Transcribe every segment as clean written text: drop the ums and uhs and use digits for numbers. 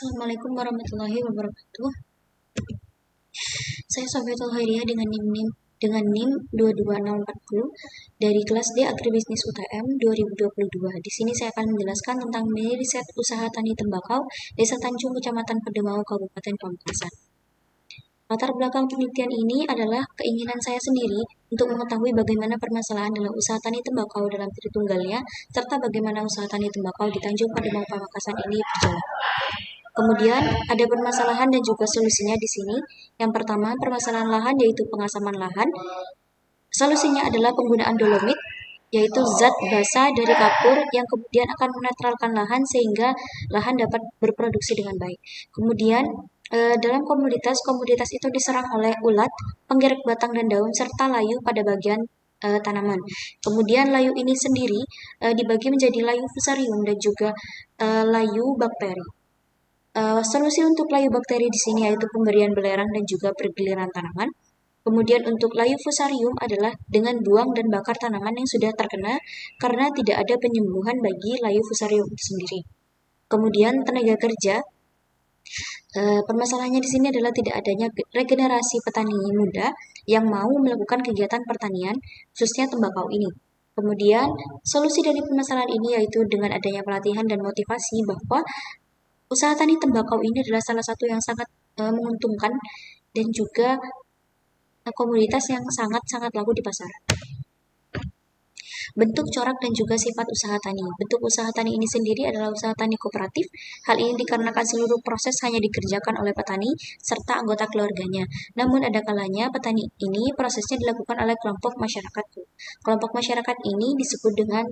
Assalamualaikum warahmatullahi wabarakatuh. Saya Sofiatul Khairiyah dengan NIM 22040 dari kelas D Agribisnis UTM 2022. Di sini saya akan menjelaskan tentang mini riset usaha tani tembakau Desa Tanjung, Kecamatan Pedemau, Kabupaten Pamekasan. Latar belakang penelitian ini adalah keinginan saya sendiri untuk mengetahui bagaimana permasalahan dalam usaha tani tembakau dalam Tritunggalnya, serta bagaimana usaha tani tembakau di Tanjung Pedemau Pamekasan ini berjalan. Kemudian ada permasalahan dan juga solusinya di sini. Yang pertama, permasalahan lahan yaitu pengasaman lahan. Solusinya adalah penggunaan dolomit, yaitu zat basa dari kapur yang kemudian akan menetralkan lahan sehingga lahan dapat berproduksi dengan baik. Kemudian dalam komoditas itu diserang oleh ulat, penggerak batang dan daun, serta layu pada bagian tanaman. Kemudian layu ini sendiri dibagi menjadi layu fusarium dan juga layu bakteri. Solusi untuk layu bakteri di sini yaitu pemberian belerang dan juga pergiliran tanaman. Kemudian untuk layu fusarium adalah dengan buang dan bakar tanaman yang sudah terkena karena tidak ada penyembuhan bagi layu fusarium itu sendiri. Kemudian tenaga kerja. Permasalahannya di sini adalah tidak adanya regenerasi petani muda yang mau melakukan kegiatan pertanian, khususnya tembakau ini. Kemudian solusi dari permasalahan ini yaitu dengan adanya pelatihan dan motivasi bahwa usaha tani tembakau ini adalah salah satu yang sangat menguntungkan dan juga komoditas yang sangat-sangat laku di pasar. Bentuk, corak, dan juga sifat usaha tani. Bentuk usaha tani ini sendiri adalah usaha tani kooperatif. Hal ini dikarenakan seluruh proses hanya dikerjakan oleh petani serta anggota keluarganya. Namun ada kalanya petani ini prosesnya dilakukan oleh kelompok masyarakat. Kelompok masyarakat ini disebut dengan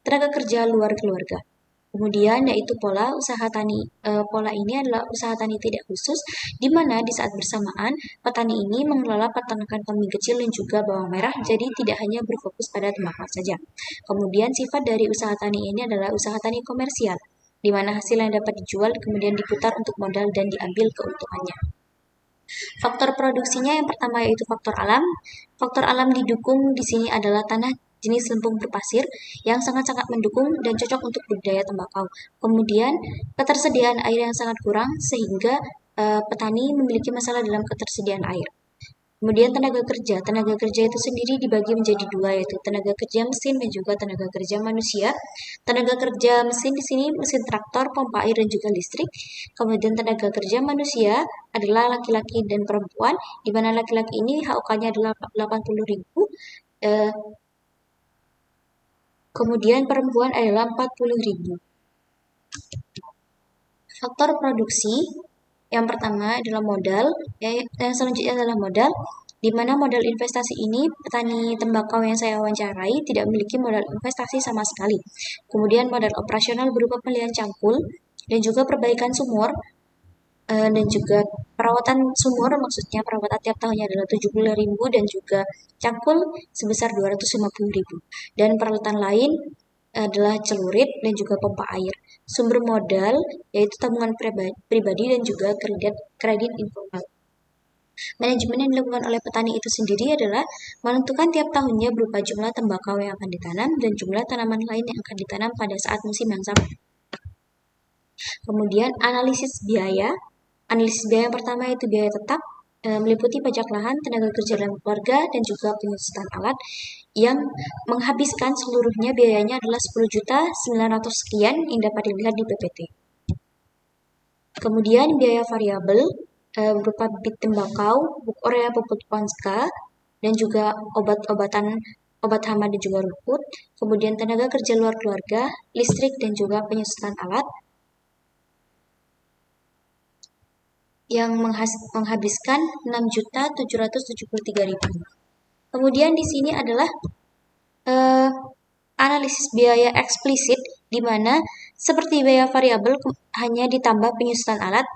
tenaga kerja luar keluarga. Kemudian yaitu pola usaha tani. Pola ini adalah usaha tani tidak khusus, di mana di saat bersamaan petani ini mengelola peternakan kambing kecil dan juga bawang merah, jadi tidak hanya berfokus pada tembakau saja. Kemudian sifat dari usaha tani ini adalah usaha tani komersial, di mana hasil yang dapat dijual kemudian diputar untuk modal dan diambil keuntungannya. Faktor produksinya yang pertama yaitu faktor alam. Faktor alam didukung di sini adalah tanah jenis lempung berpasir yang sangat-sangat mendukung dan cocok untuk budidaya tembakau. Kemudian ketersediaan air yang sangat kurang sehingga petani memiliki masalah dalam ketersediaan air. Kemudian tenaga kerja. Tenaga kerja itu sendiri dibagi menjadi dua, yaitu tenaga kerja mesin dan juga tenaga kerja manusia. Tenaga kerja mesin di sini mesin traktor, pompa air dan juga listrik. Kemudian tenaga kerja manusia adalah laki-laki dan perempuan, di mana laki-laki ini HOK-nya adalah 80.000. Kemudian perempuan adalah 40.000. Faktor produksi yang pertama adalah modal, yang selanjutnya adalah modal, di mana modal investasi ini petani tembakau yang saya wawancarai tidak memiliki modal investasi sama sekali. Kemudian modal operasional berupa pembelian cangkul dan juga perbaikan sumur dan juga perawatan sumur, maksudnya perawatan tiap tahunnya adalah 70.000 dan juga cangkul sebesar 250.000. Dan peralatan lain adalah celurit dan juga pompa air. Sumber modal yaitu tabungan pribadi dan juga kredit informal. Manajemen yang dilakukan oleh petani itu sendiri adalah menentukan tiap tahunnya berupa jumlah tembakau yang akan ditanam dan jumlah tanaman lain yang akan ditanam pada saat musim yang sama. Kemudian analisis biaya. Analisis biaya yang pertama yaitu biaya tetap, meliputi pajak lahan, tenaga kerja dalam keluarga, dan juga penyusutan alat yang menghabiskan seluruhnya biayanya adalah 10.900.000 sekian yang dapat dilihat di PPT. Kemudian biaya variabel berupa bibit tembakau, pupuk urea, pupuk Ponska, dan juga obat hama dan juga rumput. Kemudian tenaga kerja luar keluarga, listrik dan juga penyusutan alat yang menghabiskan 6.773.000. Kemudian di sini adalah analisis biaya eksplisit, di mana seperti biaya variabel hanya ditambah penyusutan alat.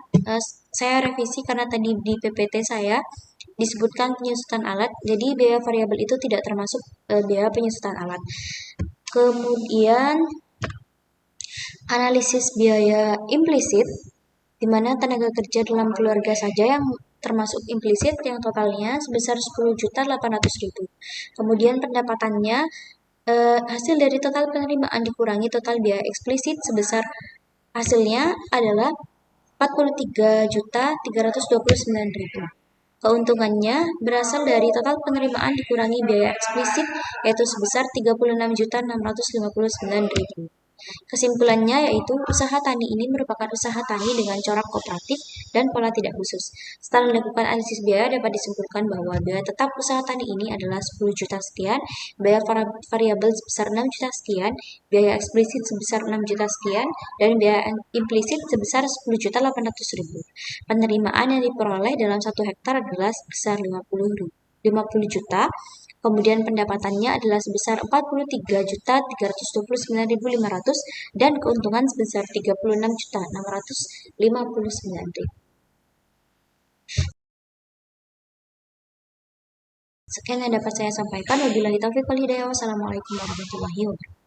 Saya revisi karena tadi di PPT saya disebutkan penyusutan alat, jadi biaya variabel itu tidak termasuk biaya penyusutan alat. Kemudian analisis biaya implisit, di mana tenaga kerja dalam keluarga saja yang termasuk implisit yang totalnya sebesar 10.800.000. Kemudian pendapatannya hasil dari total penerimaan dikurangi total biaya eksplisit sebesar hasilnya adalah Rp43.329.000. Keuntungannya berasal dari total penerimaan dikurangi biaya eksplisit, yaitu sebesar Rp36.659.000. Kesimpulannya yaitu usaha tani ini merupakan usaha tani dengan corak kooperatif dan pola tidak khusus. Setelah melakukan analisis biaya dapat disimpulkan bahwa biaya tetap usaha tani ini adalah 10 juta sekian, biaya variabel sebesar 6 juta sekian, biaya eksplisit sebesar 6 juta sekian, dan biaya implisit sebesar 10.800.000. Penerimaan yang diperoleh dalam 1 hektar adalah sebesar 50 juta. Kemudian pendapatannya adalah sebesar 43.329.500 dan keuntungan sebesar 36.659.000. Sekian yang dapat saya sampaikan. Wabillahi taufiq wal hidayah. Wassalamualaikum warahmatullahi wabarakatuh.